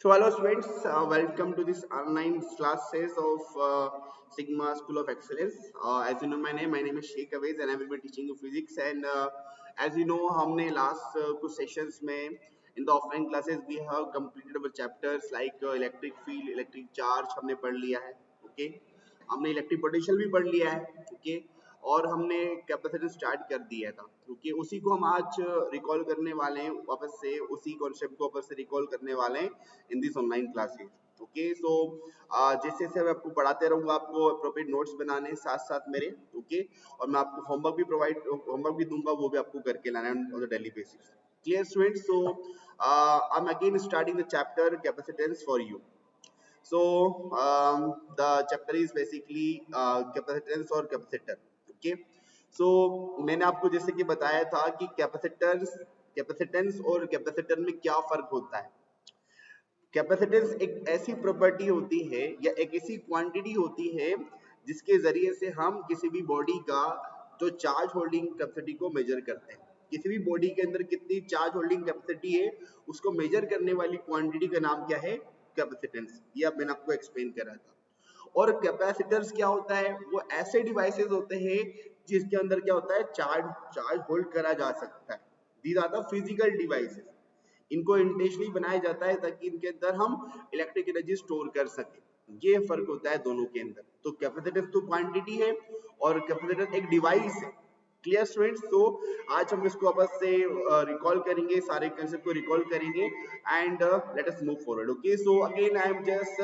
So hello students, welcome to this online classes of Sigma School of Excellence. As you know my name is Sheikh Awais and I will be teaching you physics. And as you know, हमने last कुछ sessions में in the offline classes we have completed our chapters like electric field, electric charge हमने पढ़ लिया है, okay? हमने electric potential भी पढ़ लिया है, ओके? और हमने कैपेसिटर स्टार्ट कर दिया था, ओके? उसी को हम आज रिकॉल करने वाले हैं, वापस से उसी कॉन्सेप्ट को वापस से रिकॉल करने वाले हैं in this online classes, okay? So जैसे जैसे मैं आपको पढ़ाते रहूंगा, आपको अप्रोप्रिएट नोट्स बनाने साथ साथ मेरे, ओके? और मैं आपको होमवर्क भी दूंगा, वो भी आपको करके लाना है on the daily basis. Clear students? So I am again starting the chapter capacitance for you. So the chapter is basically capacitance और capacitor. Okay. So मैंने आपको जैसे कि बताया था कि कैपेसिटेंस और कैपेसिटर में क्या फर्क होता है. कैपेसिटेंस एक ऐसी प्रॉपर्टी होती है या एक ऐसी क्वांटिटी होती है जिसके जरिए से हम किसी भी बॉडी का जो चार्ज होल्डिंग कैपेसिटी को मेजर करते हैं. किसी भी बॉडी के अंदर कितनी चार्ज होल्डिंग कैपेसिटी है उसको मेजर करने वाली क्वांटिटी का नाम क्या है? कैपेसिटेंस. ये अब मैंने आपको एक्सप्लेन करा था. और कैपेसिटर्स क्या होता है? वो ऐसे डिवाइसेस होते हैं जिसके अंदर क्या होता है? चार्ज होल्ड करा जा सकता है. These are the physical devices. इनको इंटेंशनली बनाया जाता है ताकि इनके अंदर हम इलेक्ट्रिक एनर्जी स्टोर कर सके. ये फर्क होता है दोनों के अंदर. तो कैपेसिटेंस तो क्वांटिटी है और कैपेसिटर एक डिवाइस है. Clear students? तो आज हम इसको वापस से रिकॉल करेंगे, सारे कंसेप्ट को रिकॉल करेंगे and let us move forward. Okay, so again I am just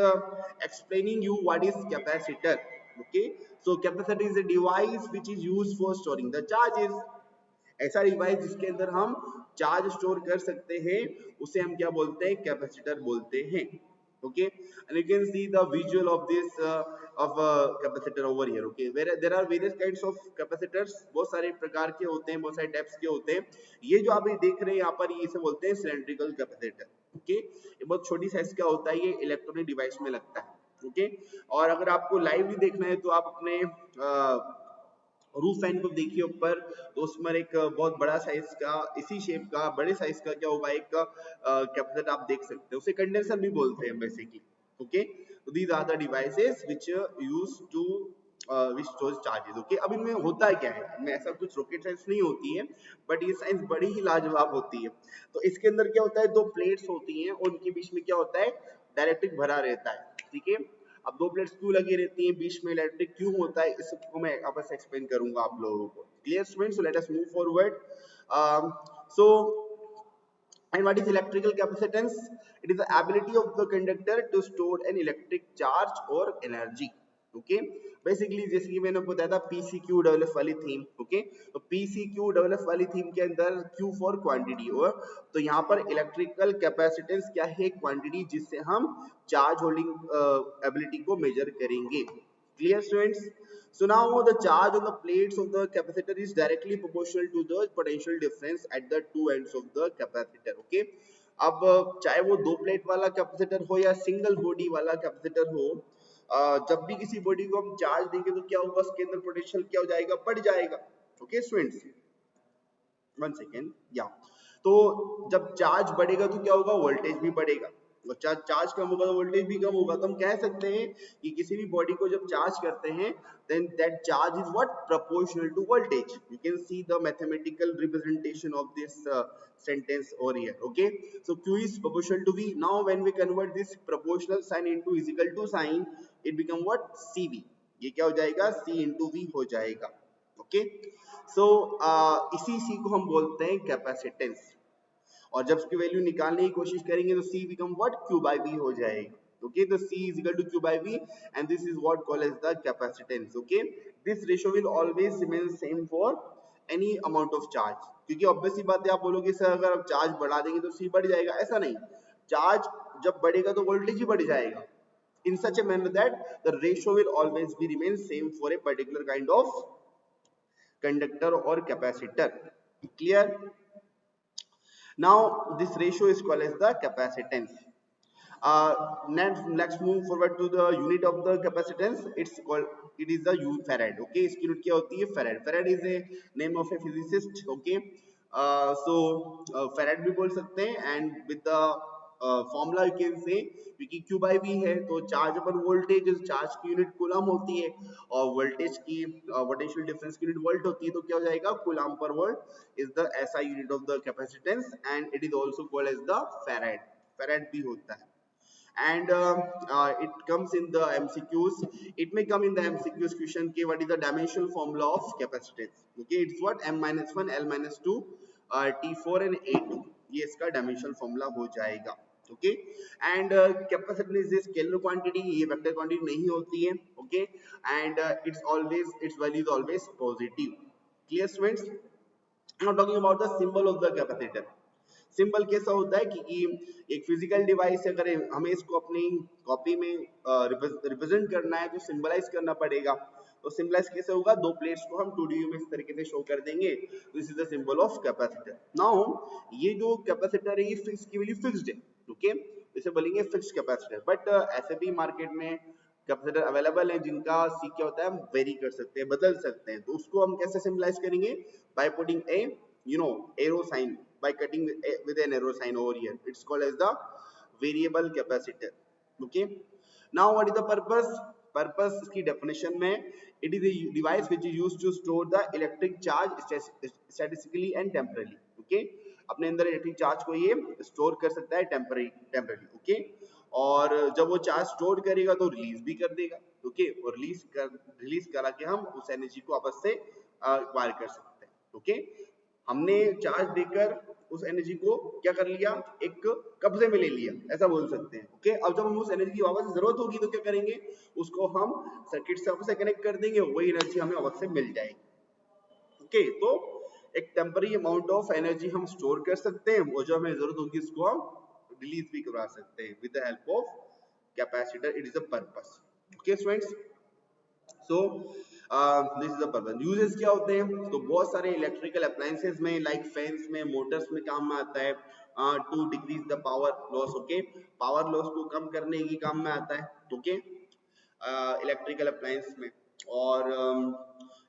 explaining you what is capacitor. Okay, so capacitor is a device which is used for storing the charges. ऐसा device जिसके अंदर हम charge store कर सकते हैं उसे हम क्या बोलते हैं? कैपेसिटर बोलते हैं. Okay, and you can see the visual of this of a capacitor over here. Okay, where there are various kinds of capacitors. बहुत सारे प्रकार के होते हैं, बहुत सारे टाइप्स के होते हैं. ये जो आप ये देख रहे हैं यहाँ पर, ये इसे बोलते हैं सिलेंड्रिकल कैपेसिटर. ओके, ये बहुत छोटी साइज का होता है, ये इलेक्ट्रॉनिक डिवाइस में लगता है. ओके, और अगर आपको लाइव भी देखना है तो आप अपने रूफ फैन को देखिए ऊपर, तो उसमें एक बहुत बड़ा साइज का, इसी शेप का बड़े साइज का क्या होगा, एक कैपेसिटर आप देख सकते हैं. उसे कंडेंसर भी बोलते हैं बेसिकली. ओके, तो these are the devices which use to which store charges. Okay, अब इनमें होता क्या है? इनमें ऐसा कुछ रॉकेट साइंस नहीं होती है, बट ये साइंस बड़ी ही लाजवाब होती है. तो इसके अंदर क्या होता है? दो प्लेट्स होती हैं और उनके बीच में क्या होता है? डायरेक्ट्रिक भरा रहता है. ठीक है, अब दो प्लेट्स क्यों लगी रहती हैं, बीच में इलेक्ट्रिक क्यों होता है, इसको मैं आपस एक्सप्लेन करूंगा आप लोगों को. Clear students? So let us move forward. So and what is electrical capacitance? It is the ability of the conductor to store an electric charge or energy. Okay, basically जैसे कि मैंने बताया था PCQ डेवलप वाली theme. Okay, तो PCQ develop वाली theme के अंदर Q फॉर क्वांटिटी, और तो यहाँ पर इलेक्ट्रिकल कैपेसिटेंस क्या है? क्वांटिटी जिससे हम चार्ज होल्डिंग एबिलिटी को मेजर करेंगे. Clear students? So now the charge on the plates of the capacitor is directly proportional to the potential difference at the two ends of the capacitor. Okay? अब चाहे वो दो plate वाला capacitor हो या single body वाला capacitor हो, जब भी किसी बॉडी को हम चार्ज देंगे तो क्या होगा? उसके अंदर पोटेंशियल क्या हो जाएगा? बढ़ जाएगा. Okay students, one second. या तो जब चार्ज बढ़ेगा तो क्या होगा? वोल्टेज भी बढ़ेगा. और चार्ज कम होगा तो वोल्टेज भी कम होगा. तो हम कह सकते हैं कि किसी भी बॉडी को जब चार्ज करते हैं then that charge is what? Proportional to voltage. You can see the mathematical representation of this sentence over here. Okay, so Q is proportional to V. Now when we convert this proportional sign into is equal to sign, it become what? CV. ये क्या हो जाएगा? C into V हो जाएगा. Okay, सो इसी C को हम बोलते हैं कैपेसिटेंस. और जब इसकी वैल्यू निकालने की कोशिश करेंगे तो C become what? Q by V हो जाएगा. Okay, the C is equal to Q by V and this is what called as the capacitance. Okay, this ratio will always remain same for any amount of charge. क्योंकि obvious सी बात है, आप बोलोगे sir अगर आप charge बढ़ा देंगे तो C बढ़ जाएगा. ऐसा नहीं, चार्ज जब बढ़ेगा तो वोल्टेज ही बढ़ जाएगा. In such a manner that the ratio will always be remain same for a particular kind of conductor or capacitor. Clear? Now this ratio is called as the capacitance. Let's move forward to the unit of the capacitance. It is the farad. Okay, इसकी unit क्या होती है? farad. Farad is a name of a physicist. Okay, so farad भी बोल सकते हैं and with the formula you can say, क्योंकि Q by V है तो चार्ज अपन वोल्टेज, चार्ज की यूनिट कूलम होती है और वोल्टेज की पोटेंशियल डिफरेंस की यूनिट वोल्ट होती है, तो क्या हो जाएगा, कूलम पर volt is the SI unit of the capacitance and it is also called as the farad, farad भी होता है। And it comes in the MCQs. It may come in the MCQs question कि what is the dimensional formula of capacitance? Okay, it's what m-1, l-2, T4 and A2. ये इसका dimensional formula हो जाएगा. Okay, and capacitance is a scalar quantity. ये vector quantity नहीं होती है. Okay, and its value is always positive. Clear, students? Now talking about the symbol of the capacitor. Symbol कैसा होता है कि एक फिजिकल डिवाइस है, अगर हमें इसको अपनी कॉपी में रिप्रेजेंट करना है तो सिंबलाइज करना पड़ेगा। तो सिंबलाइज कैसे होगा, दो प्लेट्स को हम 2D में इस तरीके से शो कर देंगे, this is the symbol of capacitor. Now ये जो कैपेसिटर है ये फिक्स की वैल्यू फिक्स्ड है, ओके, इसे बोलेंगे फिक्स्ड कैपेसिटर। बट ऐसे भी मार्केट में कैपेसिटर अवेलेबल है जिनका सी क्या होता है, हम वेरी कर सकते हैं, बदल सकते हैं। तो उसको हम कैसे सिंबलाइज करेंगे, by putting a arrow sign, by cutting with an arrow sign over here. It's called as the variable capacitor. Okay, now what is the purpose इसकी definition में, it is a device which is used to store the electric charge statistically and temporarily. Okay, अपने अंदर electric charge को ये store कर सकता है temporary. Okay, और जब वो चार्ज स्टोर करेगा तो रिलीज भी कर देगा। ओके, और रिलीज करा के हम उस एनर्जी को आपस से एक्वायर कर सकते हैं। ओके, हमने चार्ज देकर उस एनर्जी को क्या कर लिया, एक कब्जे में ले लिया, ऐसा बोल सकते हैं। ओके, अब जब हम उस एनर्जी की वापस जरूरत होगी तो क्या करेंगे, उसको हम सर्किट से वापस से कनेक्ट कर देंगे, वही एनर्जी हमें वापस से मिल जाएगी। ओके, तो एक टेम्पररी अमाउंट ऑफ एनर्जी हम स्टोर कर सकते हैं, वो जो हमें जरूरत होगी उसको हम रिलीज भी करवा सकते हैं with the help of capacitor. It is the purpose. Okay students, so this is the purpose. Uses क्या होते हैं, तो बहुत सारे इलेक्ट्रिकल अप्लायंसेस में, लाइक फैंस में, मोटर्स में काम में आता है, to decrease the power loss. Okay, power loss को कम करने की काम में आता है। ओके, इलेक्ट्रिकल अप्लायंस में, और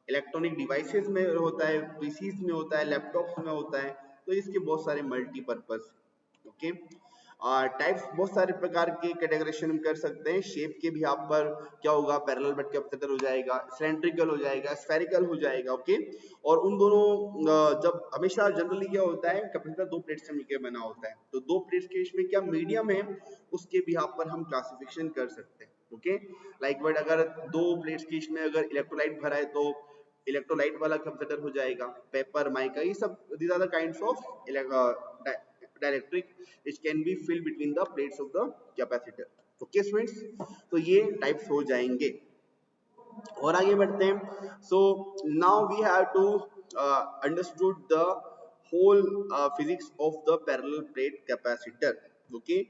इलेक्ट्रॉनिक डिवाइसेस में होता है, पीसीज में होता है, लैपटॉप्स में होता है, तो इसके बहुत सारे मल्टीपर्पज। ओके, टाइप्स बहुत सारे प्रकार के कैटेगराइजेशन कर सकते हैं। शेप के भी यहाँ पर क्या होगा, पैरेलल बेड कैपेसिटर हो जाएगा, सिलेंड्रिकल हो जाएगा, स्फेरिकल हो जाएगा। ओके, और उन दोनों जब हमेशा जनरली क्या होता है, कैपेसिटर दो प्लेट से मिलकर बना होता है, तो दो प्लेट्स के इसमें क्या मीडियम है, उसके भी यहाँ पर हम क्लासिफिकेशन कर सकते हैं। ओके, लाइक बट अगर दो प्लेट्स के इसमें अगर इलेक्ट्रोलाइट भरा है तो इलेक्ट्रोलाइट वाला कैपेसिटर हो जाएगा, पेपर, माइका, ये सब these are the kinds of dielectric which can be filled between the plates of the capacitor. Okay students, तो ये types हो जाएंगे। और आगे बढ़ते हैं। So now we have to understood the whole physics of the parallel plate capacitor. Okay,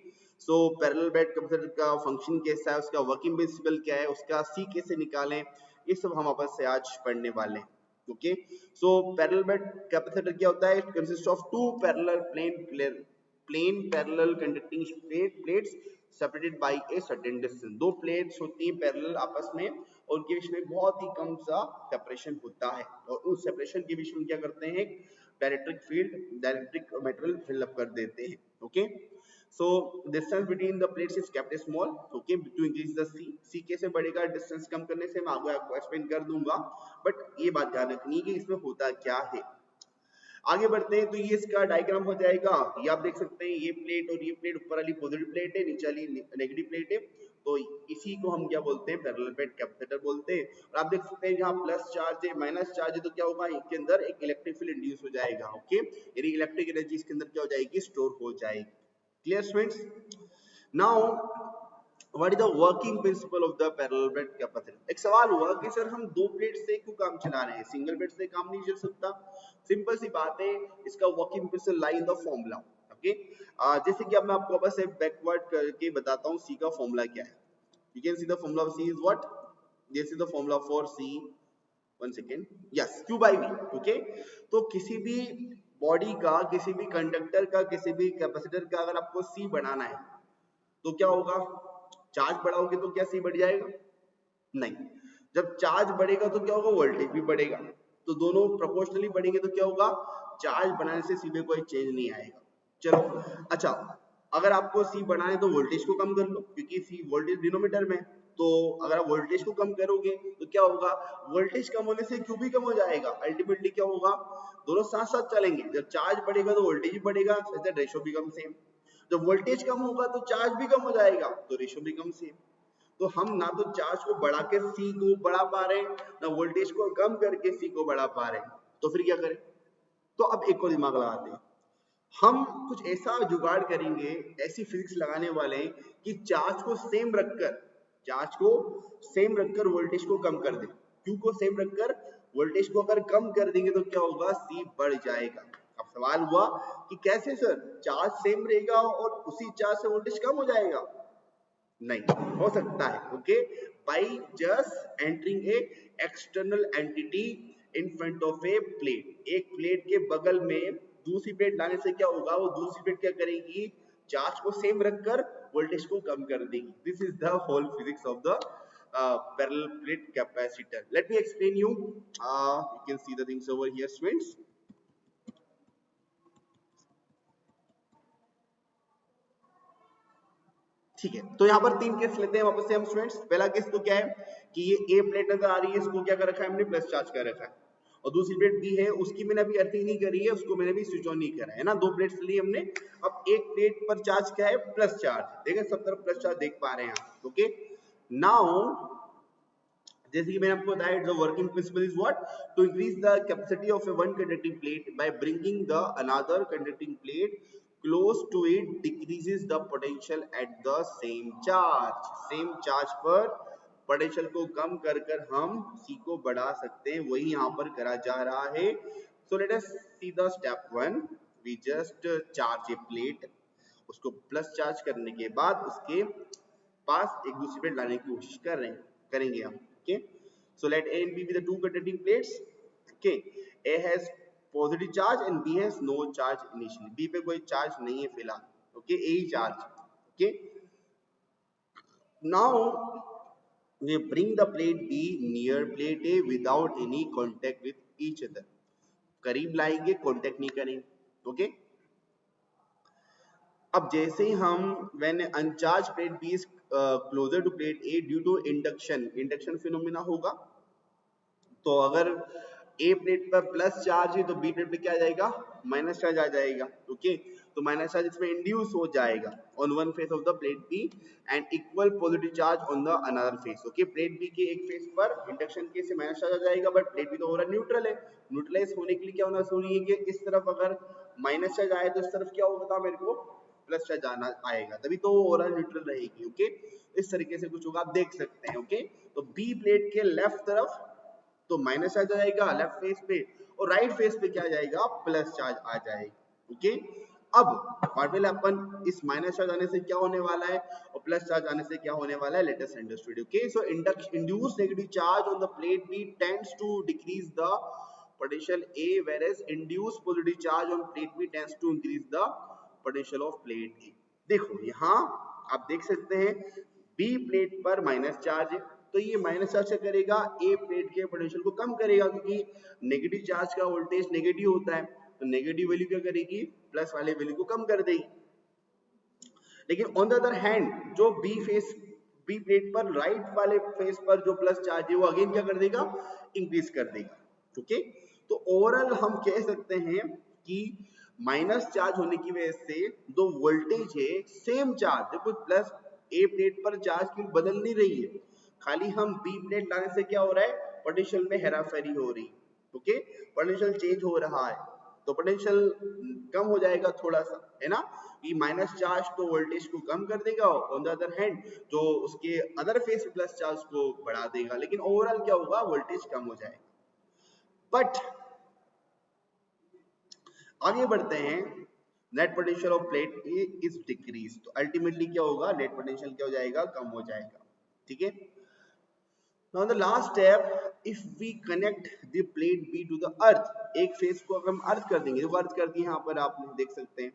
so parallel plate capacitor का function कैसा है, उसका वर्किंग प्रिंसिपल क्या है, उसका C कैसे निकालें, ये सब हम आपस से आज पढ़ने वाले हैं। Okay, so parallel bed capacitor क्या होता है, it consists of two parallel plane parallel conducting plates separated by a certain distance। दो प्लेट्स होती हैं पैरेलल आपस में, और उनके बीच में बहुत ही कम सा सेपरेशन होता है, और उस सेपरेशन के बीच में क्या करते हैं, dielectric field, dielectric material fill up कर देते हैं। Okay, so distance between the plates is kept small, okay, to increase the c कैसे बढ़ेगा, डिस्टेंस कम करने से, मैं आगे आपको एक्सप्लेन कर दूंगा, बट ये बात ध्यान रखनी है कि इसमें होता क्या है। आगे बढ़ते हैं, तो ये इसका डायग्राम हो जाएगा, ये आप देख सकते हैं, ये प्लेट और ये प्लेट, ऊपर वाली पॉजिटिव प्लेट है, नीचे वाली नेगेटिव प्लेट है, तो इसी को हम क्या बोलते हैं, पैरेलल प्लेट कैपेसिटर बोलते हैं। और आप देख सकते हैं जहाँ प्लस चार्ज है, माइनस चार्ज है, तो क्या होगा, इसके अंदर एक इलेक्ट्रिक फील्ड इंड्यूस हो जाएगा। ओके, यानी इलेक्ट्रिक एनर्जी इसके अंदर क्या हो जाएगी, स्टोर हो जाएगी। Clear students? Now what is the working principle of the parallel plate capacitor? एक सवाल हुआ कि सर हम दो प्लेट से क्यों काम चला रहे हैं, सिंगल प्लेट से काम नहीं चल सकता। सिंपल सी बात है, इसका working principle lie in the formula. Okay, जैसे कि अब मैं आपको बस बैकवर्ड करके बताता हूँ सी का फॉर्मूला क्या है। You can see the formula of C is what? This is the formula for C. One second. Yes, Q by V. Okay, तो किसी भी बॉडी का, किसी भी कंडक्टर का, किसी भी कैपेसिटर का अगर आपको C बढ़ाना है तो क्या होगा, चार्ज बढ़ाओगे तो क्या C बढ़ जाएगा, नहीं। जब चार्ज बढ़ेगा तो क्या होगा, वोल्टेज भी बढ़ेगा, तो दोनों प्रोपोर्शनली बढ़ेंगे, तो क्या होगा, चार्ज बढ़ाने से सीधे कोई चेंज नहीं आएगा। चलो अच्छा, अगर आपको सी बढ़ाना है तो वोल्टेज को कम कर लो, क्योंकि सी वोल्टेज डिनोमीटर में है। तो अगर आप वोल्टेज को कम करोगे तो क्या होगा, वोल्टेज कम होने से क्यू भी कम हो जाएगा। अल्टीमेटली क्या होगा, दोनों साथ साथ चलेंगे। जब चार्ज बढ़ेगा तो वोल्टेज भी बढ़ेगा, रेशो बिकम सेम। जब वोल्टेज कम होगा तो चार्ज भी कम हो जाएगा, तो रेशो बिकम सेम। तो हम ना तो चार्ज को बढ़ा के सी को बढ़ा पा रहे हैं, ना वोल्टेज को कम करके सी को बढ़ा पा रहे हैं, तो फिर क्या करें। तो अब एक और दिमाग लगाते हैं, हम कुछ ऐसा जुगाड़ करेंगे, ऐसी फिजिक्स लगाने वाले हैं कि चार्ज को सेम रखकर वोल्टेज को कम कर दे। क्यू को सेम रखकर वोल्टेज को अगर कम कर देंगे तो क्या होगा, सी बढ़ जाएगा। अब सवाल हुआ कि कैसे सर, चार्ज सेम रहेगा और उसी चार्ज से वोल्टेज कम हो जाएगा। नहीं हो सकता है, okay, by just entering A external entity in front of A plate. एक प्लेट के बगल में दूसरी प्लेट लाने से क्या होगा, वो दूसरी प्लेट क्या करेगी, चार्ज को सेम रखकर वोल्टेज को कम कर देगी। This is the whole physics of the parallel plate capacitor. Let me explain you can see the things over here students. ठीक है, तो यहाँ पर तीन केस लेते हैं वापस से हम स्टूडेंट्स। पहला केस तो क्या है कि ये ए प्लेट नजर आ रही है, इसको क्या कर रखा है हमने, प्लस चार्ज कर रखा है। और दूसरी प्लेट बी है, उसकी मैंने अभी अर्थिंग नहीं करी है, उसको मैंने भी स्विच ऑन नहीं करा है ना। दो प्लेट्स ली हमने। अब एक प्लेट पर चार्ज क्या है, प्लस चार्ज। देखें सब तरफ प्लस चार्ज देख पा रहे हैं आप, ओके। नाउ जैसे कि मैंने आपको बताया, the working principle is what, to increase the capacity of a one conducting plate by bringing the another conducting plate close to it decreases the potential at the same charge. Same charge पर potential को कम कर कर हम सी को बढ़ा सकते हैं, वही यहाँ पर करा जा रहा है। So let us see the step one. We just charge A plate, उसको प्लस चार्ज करने के बाद उसके पास एक दूसरी प्लेट लाने की कोशिश करेंगे हम, okay. So let A and B be the two conducting plates, okay. A has positive charge and B has no charge initially. B पे कोई चार्ज नहीं है फिलहाल, okay. A he charge, okay. Now we bring the plate B near plate A without any contact with each other. करीब लाएंगे, contact नहीं करेंगे, okay. अब जैसे ही हम when uncharge plate B is closer to plate A due to induction phenomena होगा। तो अगर ए प्लेट पर प्लस चार्ज है तो बी प्लेट पे क्या आ जाएगा, माइनस चार्ज आ जाएगा, ओके। तो माइनस चार्ज इसमें इंड्यूस हो जाएगा on one face of the plate B and equal positive charge on the another face, okay. Plate B के एक फेस पर इंडक्शन के से माइनस चार्ज आ जाएगा, बट प्लेट बी तो ओवरऑल न्यूट्रल है। न्यूट्रलाइज होने के लिए क्या होना जरूरी है कि इस तरफ अगर माइनस चार्ज आए तो इस तरफ क्या होगा मेरे को, प्लस चार्ज आना आएगा, तभी तो ओवरऑल न्यूट्रल रहेगी, ओके। इस तरीके से कुछ होगा, आप देख सकते हैं, ओके। तो बी प्लेट के लेफ्ट तरफ तो माइनस चार्ज आ जाएगा लेफ्ट फेस पे, और राइट फेस पे क्या आ जाएगा, प्लस चार्ज आ जाएगा, ओके। अब पहले अपन इस माइनस चार्ज आने से क्या होने वाला है और प्लस चार्ज आने से क्या होने वाला है, let us understood, okay. So induce negative charge on the plate B tends to decrease the potential A, whereas induced positive charge on plate B tends to increase the potential of plate A. देखो यहाँ आप देख सकते हैं B plate पर minus charge है, तो ये माइनस चार्ज क्या करेगा, A प्लेट के पोटेंशियल को कम करेगा, क्योंकि नेगेटिव चार्ज का वोल्टेज नेगेटिव होता है, तो नेगेटिव वैल्यू क्या करेगी, प्लस वाले वैल्यू को कम कर देगी। लेकिन ऑन द अदर हैंड जो बी प्लेट पर राइट वाले फेस पर जो प्लस चार्ज है वो अगेन क्या कर देगा, इंक्रीज कर देगा, ओके। तो ओवरऑल हम कह सकते हैं कि माइनस चार्ज होने की वजह से दो वोल्टेज है सेम चार्ज, देखो प्लस ए प्लेट पर चार्ज की बदल नहीं रही है, खाली हम बी प्लेट लाने से क्या हो रहा है, पोटेंशियल में हेराफेरी हो रही, ओके। पोटेंशियल चेंज हो रहा है, तो पोटेंशियल कम हो जाएगा थोड़ा सा, है ना। ये माइनस चार्ज तो वोल्टेज को कम कर देगा, ऑन द अदर हैंड जो उसके अदर फेस प्लस चार्ज को बढ़ा देगा, लेकिन ओवरऑल क्या होगा, वोल्टेज कम हो जाएगा। बट आगे बढ़ते हैं, net potential of plate A is decrease, तो अल्टीमेटली क्या होगा, नेट पोटेंशियल क्या हो जाएगा, कम हो जाएगा, ठीक है। Now the last step, if we connect the plate B to the earth, एक फेस को अगर हम अर्थ कर देंगे, देखो अर्थ कर दिए यहाँ पर आप देख सकते हैं,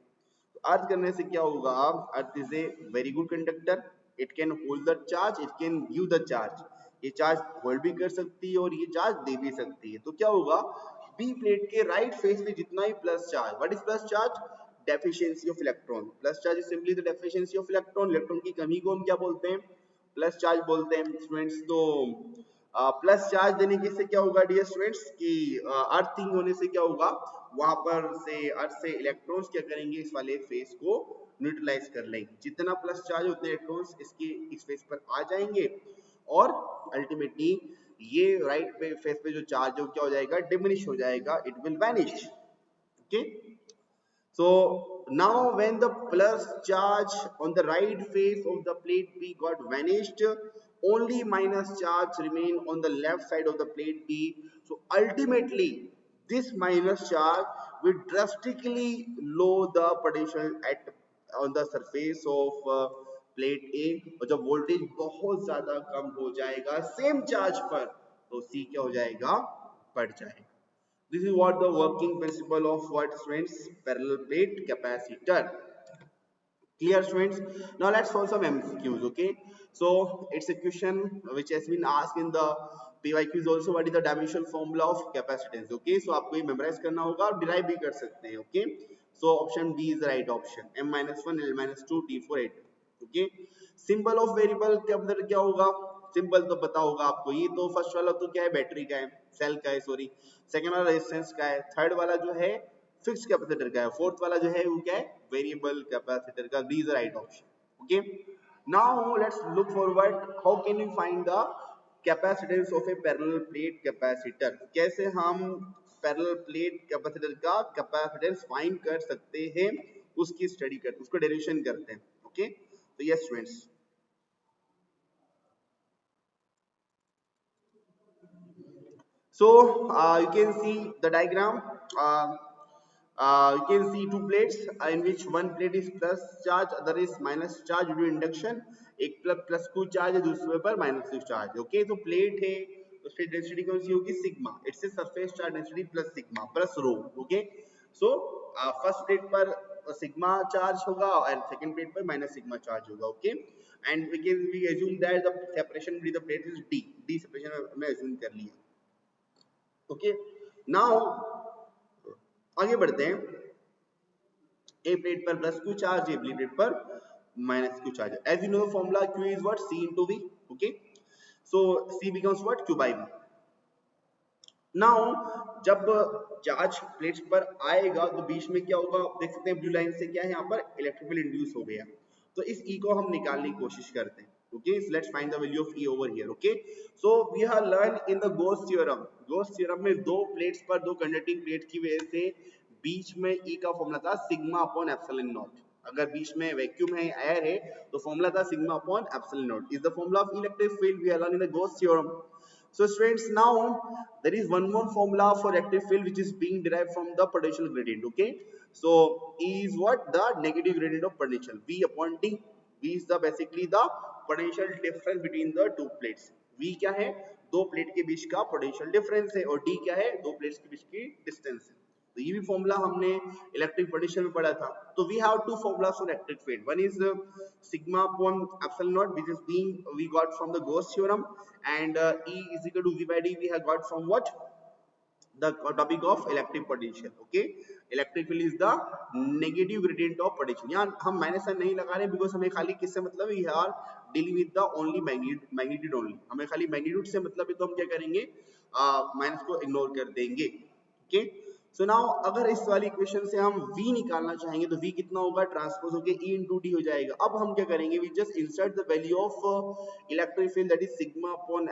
तो अर्थ करने से क्या होगा, earth is a very good conductor, it can hold the charge, it can give the charge, ये चार्ज होल्ड भी कर सकती है और ये चार्ज दे भी सकती है। तो क्या होगा, बी प्लेट के राइट फेस में जितना ही plus charge, what is plus charge, deficiency of electron. Plus charge is simply the deficiency of electron. Electron की कमी को हम क्या बोलते हैं? प्लस चार्ज बोलते हैं स्टूडेंट्स। तो प्लस चार्ज देने के से क्या होगा डियर स्टूडेंट्स कि अर्थिंग होने से क्या होगा, वहां पर से अर्थ से इलेक्ट्रॉन्स क्या करेंगे, इस वाले फेस को न्यूट्रलाइज कर लेंगे। जितना प्लस चार्ज उतने इलेक्ट्रॉन्स इसके इस फेस पर आ जाएंगे और अल्टीमेटली ये राइट फेस पे जो चार्ज है क्या हो जाएगा, डिमिनिश हो जाएगा, it will vanish. Okay, so now when the plus charge on the right face of the plate B got vanished, only minus charge remain on the left side of the plate B. So ultimately this minus charge will drastically lower the potential at on the surface of plate A, और जब voltage बहुत ज्यादा कम हो जाएगा same charge पर, तो C क्या हो जाएगा, बढ़ जाएगा। This is what the working principle of what students, parallel plate capacitor. Clear students? Now let's solve some MCQs. Okay, so it's a question which has been asked in the PYQs also. What is the dimensional formula of capacitance? Okay, so आपको ये memorize करना होगा और derive भी कर सकते हैं. Okay, so option B is the right option. M minus 1, L minus 2, T for 8. Okay, symbol of variable के अंदर क्या होगा, सिंबल तो पता होगा आपको। ये तो फर्स्ट वाला तो क्या है, बैटरी का है, सेल का है सॉरी। सेकंड वाला रेजिस्टेंस का है, थर्ड वाला जो है फिक्स कैपेसिटर का है, फोर्थ वाला जो है वो क्या है, वेरिएबल कैपेसिटर का। D is the right option. Okay, now let's look forward, how can you find the capacitance of a parallel plate capacitor. कैसे हम पैरेलल प्लेट कैपेसिटर का कैपेसिटेंस फाइंड कर सकते हैं, उसकी स्टडी करते हैं, उसको डेरिवेशन करते हैं। ओके, तो yes students, so you can see the diagram. You can see two plates in which one plate is plus charge, other is minus charge due to induction. एक प्लस Q चार्ज है, दूसरे पर minus Q charge. Okay, तो plate है, उसकी density कौन सी होगी, sigma. It's a surface charge density plus sigma plus rho. Okay, so first plate पर सिग्मा चार्ज होगा और सेकंड प्लेट पर माइनस सिग्मा चार्ज होगा। Okay, and we assume that the separation between the plate is d separation हमने assume कर लिया। Okay, now आगे बढ़ते हैं। ए प्लेट पर प्लस Q चार्ज, ए प्लेट पर minus Q charge. As you know formula Q is what, C into V। Okay, so C becomes what, Q by V। Now जब charge plates पर आएगा तो बीच में क्या होगा, आप देख सकते हैं ब्लू लाइन से क्या है, यहाँ पर इलेक्ट्रिक फील्ड इंड्यूस हो गया। तो इस E को हम निकालने की कोशिश करते हैं। Okay, so let's find the value of E over here. Okay, so we have learned in the Gauss theorem. Gauss theorem में दो प्लेट्स पर, दो कंडक्टिंग प्लेट की वजह से बीच में E का फॉर्मूला था सिग्मा अपॉन एप्सिलॉन नॉट। अगर बीच में वैक्यूम है, एयर है, तो फॉर्मूला था sigma upon epsilon naught. Is the formula of electric field we have learned in the Gauss theorem. So students, now there is one more formula for electric field which is being derived from the potential gradient. Okay, so E is what, the negative gradient of potential, V upon D। V is the basically the potential difference between the two plates। V क्या है, दो plate के बीच का potential difference है, और D क्या है, दो प्लेट्स के बीच की डिस्टेंस है। तो ये भी फॉर्मूला हमने इलेक्ट्रिक पोटेंशियल में पढ़ा था। तो we have two formulas for electric field, one is sigma upon epsilon naught which is being we got from the Gauss theorem, and E is equal to V by D we have got from what, the topic of electric potential। okay, electric field is the negative gradient of potential। यहाँ हम minus sign नहीं लगा रहे because हमें खाली किससे मतलब है, यार dealing with the only magnitude only, हमें खाली मैग्नीट्यूड से मतलब है, तो हम क्या करेंगे, माइनस को इग्नोर कर देंगे। ओके, सो नाउ अगर इस वाली इक्वेशन से हम V निकालना चाहेंगे तो V कितना होगा, ट्रांसपोज होके E into D हो जाएगा। अब हम क्या करेंगे, we just insert the value of electric field that is sigma upon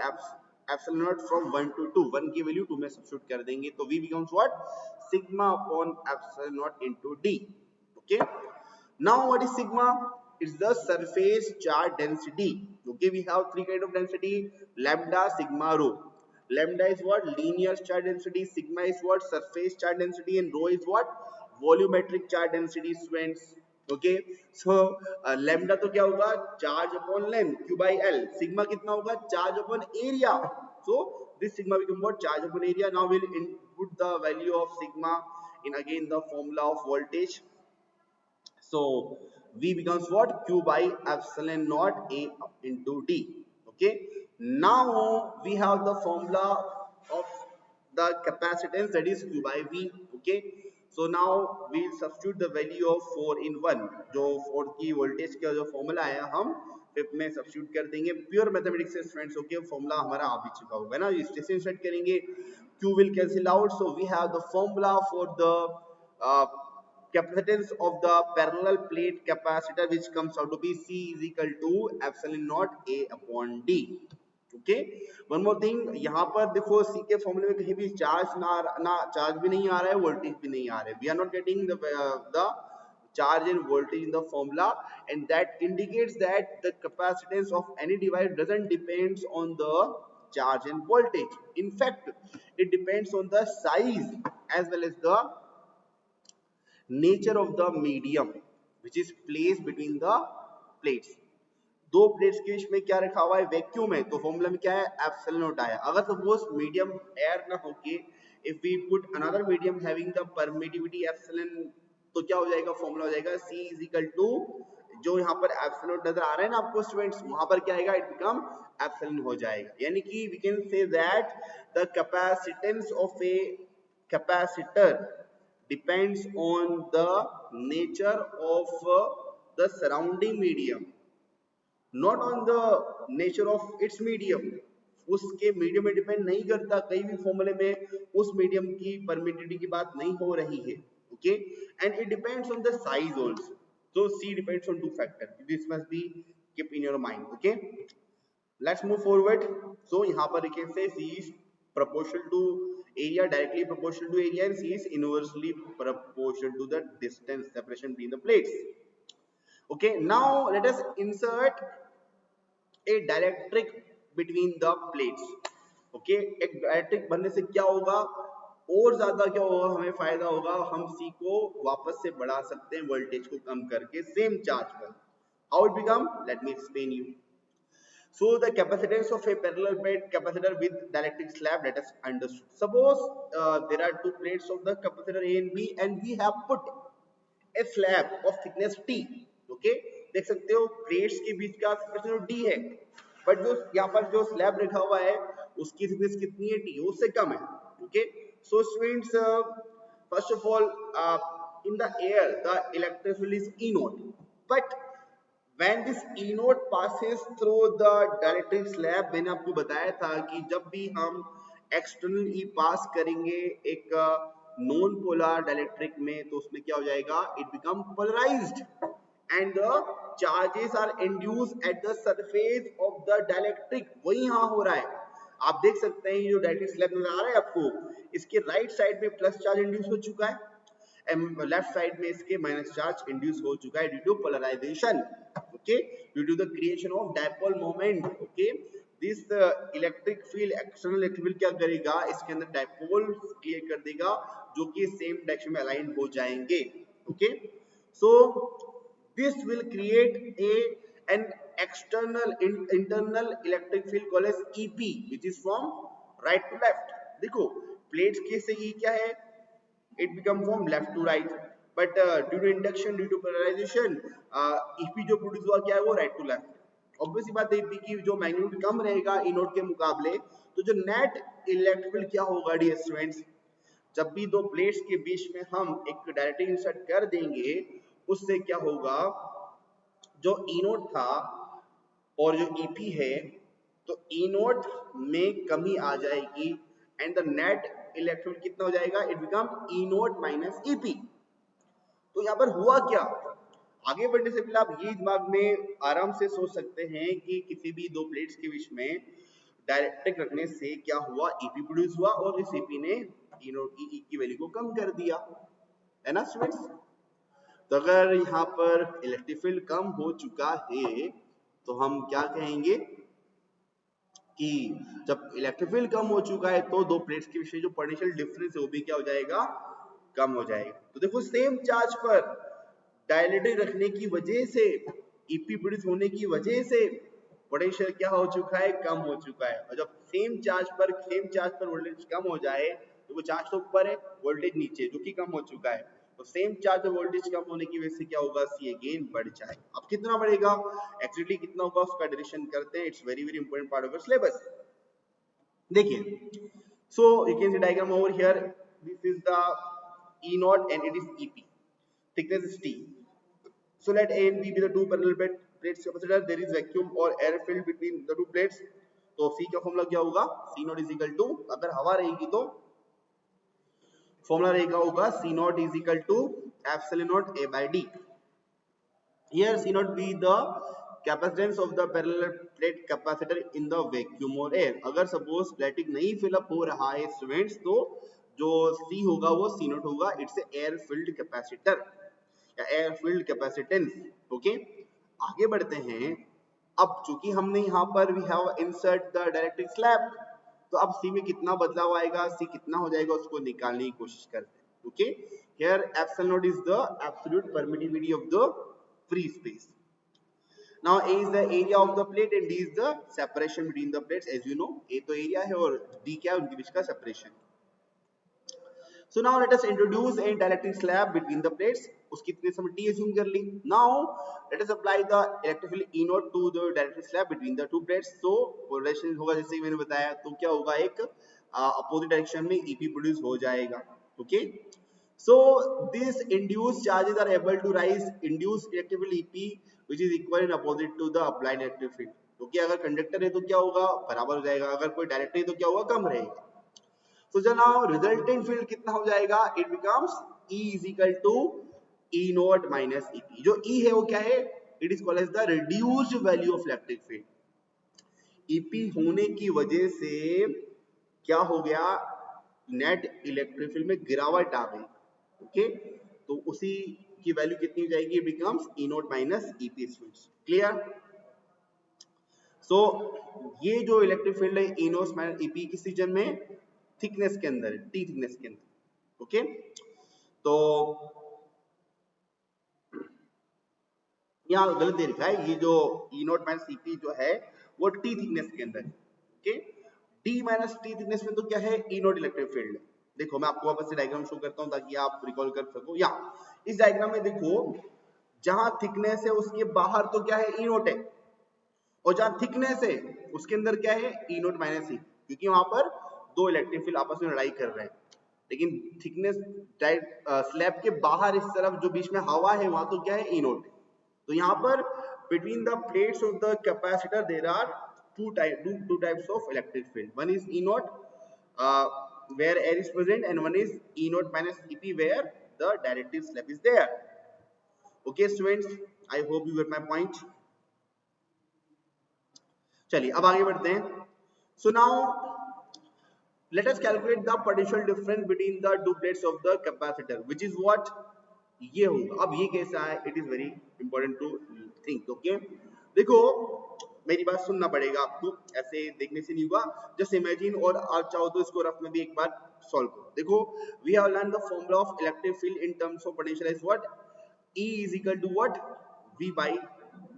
epsilon naught from 1 to 2, 1 की वैल्यू 2 में सब्स्टिट्यूट कर देंगे, तो V becomes what, sigma upon epsilon naught into D। okay, now what is sigma, it's the surface charge density। okay, we have three kind of density, lambda, sigma, rho। lambda is what, linear charge density, sigma is what, surface charge density, and rho is what, volumetric charge density students। Okay, so lambda तो क्या होगा, charge upon length Q by L। Sigma कितना होगा, charge upon area. So this sigma become what, charge upon area. Now we'll input the value of sigma in again the formula of voltage। so V becomes what, Q by epsilon naught A into D। okay, now we have the formula of the capacitance that is Q by V। okay, so now we substitute the value of 4 in 1, जो 4 की voltage का जो formula है हम fifth में substitute कर देंगे। Pure mathematics से स्टूडेंट्स, ओके, फॉर्मूला हमारा आ भी चुका होगा ना, इस जैसे सेट करेंगे q will cancel out, so we have the formula for the uh, capacitance of the parallel plate capacitor, which comes out to be C is equal to epsilon naught A upon D। Okay, one more thing, यहाँ पर देखो सी के फॉर्मूले में कहीं भी charge ना charge भी नहीं आ रहा है, वोल्टेज भी नहीं आ रहा है। We are not getting the charge and voltage in the formula, and that indicates that the capacitance of any device doesn't depends on the charge and voltage. In fact, it depends on the size as well as the nature of the medium which is placed between the plates। दो plates के बीच में क्या रखा हुआ है, vacuum है, तो formula में क्या है, एप्सिलॉन नॉट आया। अगर सपोज मीडियम एयर ना होके if we put another medium having the permittivity epsilon, तो क्या हो जाएगा, फॉर्मूला हो जाएगा C इज इक्वल टू, जो यहाँ पर एप्सिलॉन नजर आ रहा है ना आपको स्टूडेंट्स, वहां पर क्या आएगा, इट बिकम एप्सिलॉन हो जाएगा। यानी कि we can say that the capacitance of a capacitor depends on the nature of the surrounding medium, not on the nature of its medium. उसके मीडियम में डिपेंड नहीं करता, कहीं भी फॉर्मूले में उस मीडियम की परमिटिविटी की बात नहीं हो रही है। Okay, and it depends on the size also, so C depends on two factors, this must be keep in your mind। okay, let's move forward। so यहाँ पर लिखे से C is proportional to area, directly proportional to area, and C is inversely proportional to the distance separation between the plates। okay, now let us insert a dielectric between the plates। Okay, एक dielectric बनने से क्या होगा, और ज्यादा क्या होगा, हमें फायदा होगा, हम C को वापस से बढ़ा सकते हैं वोल्टेज को कम करके सेम चार्ज पर। How it become, late me explain you. So the capacitance of a parallel plate capacitor with dielectric slab, let us understood, suppose there are two plates of the capacitor A and B and we have put a slab of thickness T। okay, देख सकते हो plates के बीच का separation D है, but जो यहाँ पर जो स्लैब लिखा हुआ है उसकी थिकनेस कितनी है, T, उससे कम है। okay, so students, first of all, in the air the electric field is E naught, but when this E naught passes through the dielectric slab, मैंने आपको बताया था कि जब भी हम एक्सटर्नल E पास करेंगे एक नॉन पोलर डायलेक्ट्रिक में, तो उसमें क्या हो जाएगा, it become polarized and the charges are induced at the surface of the dielectric। वही यहाँ हो रहा है, आप देख सकते हैं ये जो डायलेक्ट्रिक स्लैब नजर आ रहा है आपको, इसके राइट साइड में प्लस चार्ज इंड्यूस हो चुका है, लेफ्ट साइड में इसके माइनस चार्ज इंड्यूस हो चुका है due to polarization. Okay, due to the creation of dipole moment. Okay, this electric field, external electric field क्या करेगा, इसके अंदर डायपोल क्रिएट कर देगा जो कि सेम डायरेक्शन में अलाइन हो जाएंगे। Okay, so this will create an external internal electric field called as EP, which is from right to left। देखो प्लेट्स के से E क्या है, it become from left to right, but due to induction, due to polarization, EP जो produce हुआ क्या है, वो right to left। ऑब्वियस बात है EP की जो मैग्नीट्यूड कम रहेगा E नोट के मुकाबले, तो जो नेट इलेक्ट्रिक फील्ड क्या होगा डियर स्टूडेंट्स, जब भी दो प्लेट्स के बीच में हम एक डायरेक्टली इंसर्ट कर देंगे, उससे क्या होगा, जो E नोट था और जो EP है, तो E नोट में कमी आ जाएगी एंड द नेट इलेक्ट्रिक कितना हो जाएगा, it become E note minus EP। तो यहाँ पर हुआ क्या, आगे बढ़ने से पहले आप ये दिमाग में आराम से सोच सकते हैं कि किसी भी दो प्लेट्स के बीच में डायरेक्ट्रिक रखने से क्या हुआ, EP प्रोड्यूस हुआ और इस EP ने E नोट की वैल्यू को कम कर दिया, है ना स्टूडेंट्स। तो अगर यहाँ पर इलेक्ट्रिक फील्ड कम हो चुका है तो हम क्या कहेंगे कि जब इलेक्ट्रिक फील्ड कम हो चुका है तो दो प्लेट्स के बीच में जो पोटेंशियल डिफरेंस है वो भी क्या हो जाएगा, कम हो जाएगा। तो देखो सेम चार्ज पर डायलेक्ट्रिक रखने की वजह से, EP प्रोड्यूस होने की वजह से पोटेंशियल क्या हो चुका है, कम हो चुका है। और जब सेम चार्ज पर वोल्टेज कम हो जाए तो वो चार्ज तो ऊपर है, वोल्टेज नीचे, जो कि कम हो चुका है, तो सेम चार्ज वोल्टेज कम होने की वजह से क्या होगा, C अगेन बढ़ जाए। अब कितना बढ़ेगा, एक्चुअली कितना होगा उसका डेरिवेशन करते हैं, it's very very important part of your syllabus. देखिए, so you can see diagram over here, this is the E naught and it is EP. Thickness is T. So let A and B be the two parallel plates capacitor. There is vacuum or air filled between the two plates. तो C का formula क्या होगा? C naught is equal to, अगर हवा रहेगी तो formula रहेगा होगा C naught is equal to epsilon naught A by D. Here C naught be the capacitance of the parallel plate capacitor in the vacuum or air. अगर suppose प्लेटिक नहीं fill up हो रहा है स्टूडेंट्स, तो जो C होगा वो C naught होगा. इट्स एयर फिल्ड कैपेसिटर या एयर फिल्ड कैपेसिटेंस. ओके, आगे बढ़ते हैं. अब चूंकि हमने यहाँ पर we have insert the dielectric slab, तो अब C में कितना बदलाव आएगा, C कितना हो जाएगा, उसको निकालने की कोशिश करते हैं. Okay, here epsilon naught is the absolute permittivity of the free space. Now A is the area of the plate and D is the separation between the plates. As you know, A तो area है और D क्या है, उनके बीच का separation. So now let us introduce a dielectric slab between the plates. उसकी इतने समय T assume कर ली. Now let us apply the electric field E naught to the dielectric slab between the two plates. So polarization होगा जैसे मैंने बताया, तो क्या होगा, एक opposite direction में EP produce हो जाएगा. Okay. So these induced charges are able to rise induced electric field EP which is equal and opposite to the applied electric field. क्योंकि अगर कंडक्टर है तो क्या होगा, बराबर हो जाएगा. अगर कोई डायरेक्ट है तो क्या होगा, कम रहेगा. So now resultant field कितना हो जाएगा, it becomes E is equal to E naught minus EP. जो E है वो क्या है, it is called as the reduced value of electric field. EP होने की वजह से क्या हो गया, नेट इलेक्ट्रिक फील्ड में गिरावट आ गई. ओके, तो उसी की वैल्यू कितनी हो जाएगी, it becomes E naught minus EP switch. Clear? So ये जो इलेक्ट्रिक फील्ड है E naught minus EP किस रीजन में, थिकनेस के अंदर, T थिकनेस के अंदर. ओके, तो यहाँ गलत दे रखा है, ये जो E naught minus EP जो है वो T थिकनेस के अंदर. Okay, D minus T thickness में तो क्या है, E naught इलेक्ट्रिक फील्ड. देखो मैं आपको वापस से डायग्राम शो करता हूँ ताकि आप रिकॉल कर सको. या इस डायग्राम में देखो, जहां थिकनेस है उसके बाहर तो क्या है, E naught है, और जहां थिकनेस है उसके अंदर क्या है, E naught minus E. क्योंकि वहां पर दो इलेक्ट्रिक फील्ड आपस में लड़ाई कर रहे हैं, लेकिन थिकनेस स्लैब के बाहर इस तरफ जो बीच में हवा है वहां तो क्या है, E naught. तो यहाँ पर between the plates of the capacitor there are two types of electric field. One is E naught where air is present, and one is E naught minus EP where the dielectric slab is there. Okay students, I hope you get my point. चलिए अब आगे बढ़ते हैं. So now let us calculate the potential difference between the two plates of the capacitor, which is what, ये होगा. अब ये कैसा है, it is very important to think. Okay, देखो मेरी बात सुनना पड़ेगा आपको, ऐसे देखने से नहीं होगा. जस्ट इमेजिन, और आप चाहो तो इसको रफ में भी एक बार सॉल्व करो. देखो we have learn the formula of electric field in terms of potential is what, E is equal to what, V by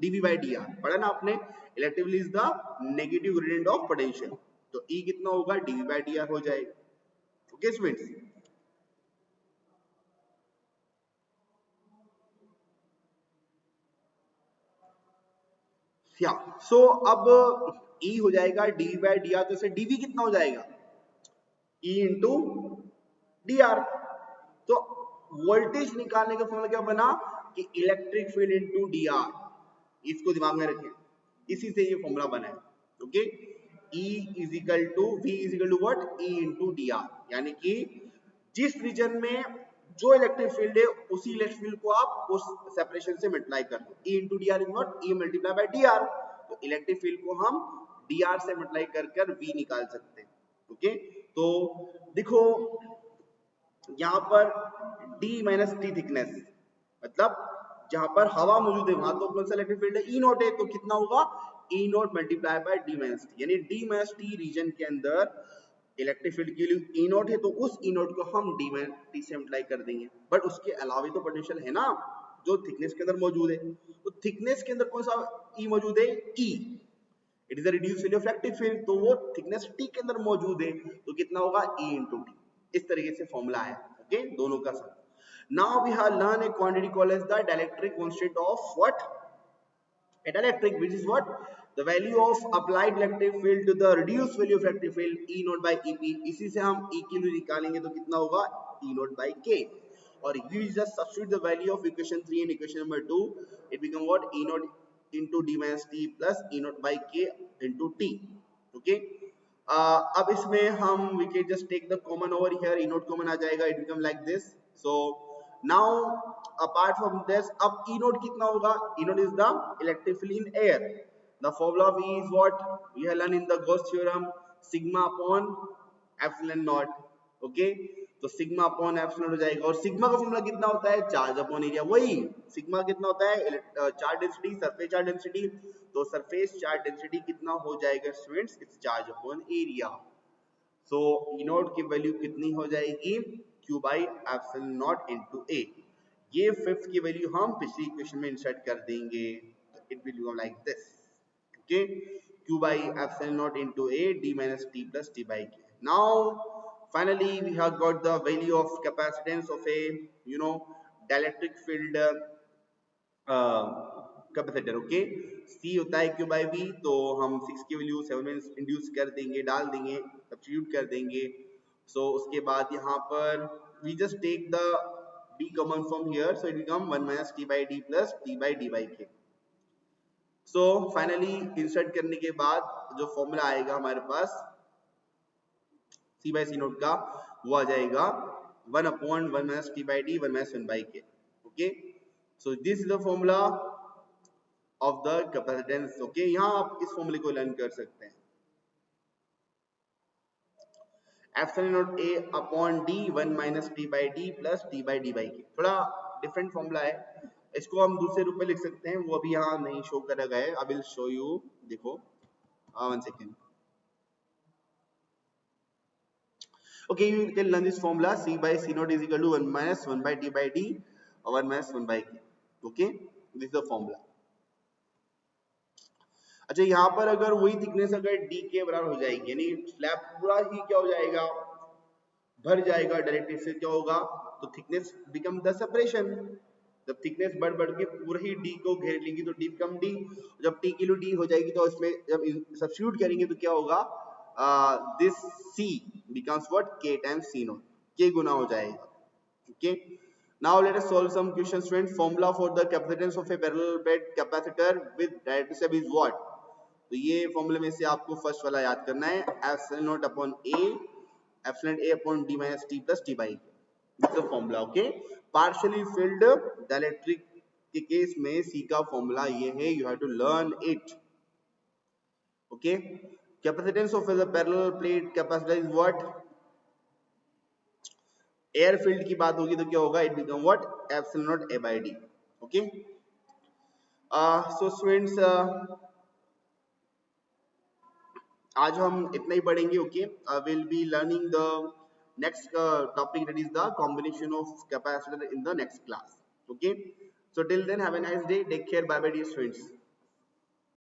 dV by dr. पढ़ा ना आपने, electric field is the negative gradient of potential, तो E कितना होगा, dV by dr हो जाएगा. Okay students, या सो अब E हो जाएगा dV by dr, तो इसे dV कितना हो जाएगा, E into dr. तो वोल्टेज निकालने का फॉर्मूला क्या बना कि इलेक्ट्रिक फील्ड इनटू dr. इसको दिमाग में रखें, इसी से ये फॉर्मूला बना है. Okay, E is equal to V is equal to what, E into dr. यानी कि जिस रीजन में जो इलेक्ट्रिक फील्ड है उसी इलेक्ट्रिक फील्ड को आप उस सेपरेशन से मल्टीप्लाई कर दो. E into dr is what, E multiply by dr. तो इलेक्ट्रिक फील्ड को हम dr से मल्टीप्लाई कर कर V निकाल सकते हैं. ओके, तो देखो यहाँ पर D माइनस T थिकनेस, मतलब जहां पर हवा मौजूद है वहां तो कौन सा इलेक्ट्रिक फील्ड है, E naught है, तो कितना होगा, E naught multiply by D minus T. यानी D माइनस T रीजन के अंदर इलेक्ट्रिक फील्ड की वैल्यू E naught है, तो उस E naught को हम D माइनस T से मल्टीप्लाई कर देंगे. बट उसके अलावा तो पोटेंशियल है ना जो थिकनेस के अंदर मौजूद है, तो थिकनेस के अंदर कौन सा E मौजूद है, E. It is the reduced value of electric field, तो वो थिकनेस T के अंदर मौजूद है, तो कितना होगा, E into T. इस तरीके से फॉर्मूला है. ओके, दोनों का सम. Now we have learned a quantity called as the dielectric constant of what, a dielectric, which is what, the value of applied electric field to the reduced value of electric field E naught by EP. इसी से हम E की value निकालेंगे तो कितना होगा, E naught by K. or we just substitute the value of equation 3 and equation number 2, it become what? E naught into d minus t plus E naught by k into t. Okay. अब इसमें हम we can just take the common over here, E naught common आ जाएगा, it become like this. So now apart from this, अब E naught कितना होगा? E naught is the electric field in air. The formula of E is what? We have learned in the Gauss theorem, sigma upon epsilon naught. ओके, तो sigma upon epsilon हो जाएगा, और सिग्मा का फॉर्मूला कितना होता है? Charge upon area. वही सिग्मा कितना होता है? Charge density, surface charge density. तो सरफेस चार्ज डेंसिटी कितना हो जाएगा students? It's charge upon area. So E naught की वैल्यू कितनी हो जाएगी? Q by epsilon naught into A. ये फिफ्थ की वैल्यू हम पिछली इक्वेशन में इंसर्ट कर देंगे, it will become like this. Okay, q by epsilon naught into a d minus t plus t by k. Now finally we have got the value of capacitance of a dielectric field capacitor. Okay, c होता है q by v, तो हम 6 की value 7 में induce कर देंगे, डाल देंगे, सब्स्टिट्यूट कर देंगे. सो उसके बाद यहाँ पर we just take the d common from here, so it become 1 minus t by d plus t by d by k. So finally insert करने के बाद जो फॉर्मूला आएगा हमारे पास सी बाई सी नोट का, वो आ जाएगा 1 upon 1 minus T by D 1 minus 1 by K. Okay, so this is the formula of the capacitance. Okay, यहाँ आप इस फॉर्मूले को लर्न कर सकते हैं. Epsilon naught A upon D 1 minus T by D plus T by D by K. थोड़ा different formula है, इसको हम दूसरे रूप में लिख सकते हैं, वो अभी यहाँ नहीं शो करा गया है. I will show you. देखो 1 second. Okay, you can learn this formula c by c naught is equal to 1 minus 1 by t by d और 1 minus 1 by k. Okay, this is the formula. अच्छा, यहाँ पर अगर वही thickness अगर d के बराबर हो जाएगी, यानी स्लैब पूरा ही क्या हो जाएगा? भर जाएगा डायरेक्टली से. क्या होगा? तो थिकनेस बिकम द सेपरेशन. जब थिकनेस बढ़ के पूरा ही d को घेर लेगी तो d बिकम d. जब t की वैल्यू d हो जाएगी तो इसमें जब सब्स्टिट्यूट करेंगे तो क्या होगा? This c becomes what? k times c naught. k गुना हो जाएगा. okay, now let us solve some questions friends. Formula for the capacitance of a parallel plate capacitor with directress is what? तो ये फॉर्मूले में से आपको फर्स्ट वाला याद करना है, epsilon naught upon a, epsilon a upon d minus t plus t by k. This is the formula. Okay, partially filled dielectric के केस में C का फॉर्मूला ये है, you have to learn it. Okay, capacitance of the parallel plate capacitor is what? Air field की बात होगी तो क्या होगा? It become what? Epsilon naught a by d. ओके, सो स्टूडेंट्स आज हम इतना ही पढ़ेंगे. Okay, will be learning the next topic, that is the combination of capacitor in the next class. Okay, so till then have a nice day, take care, bye bye dear students.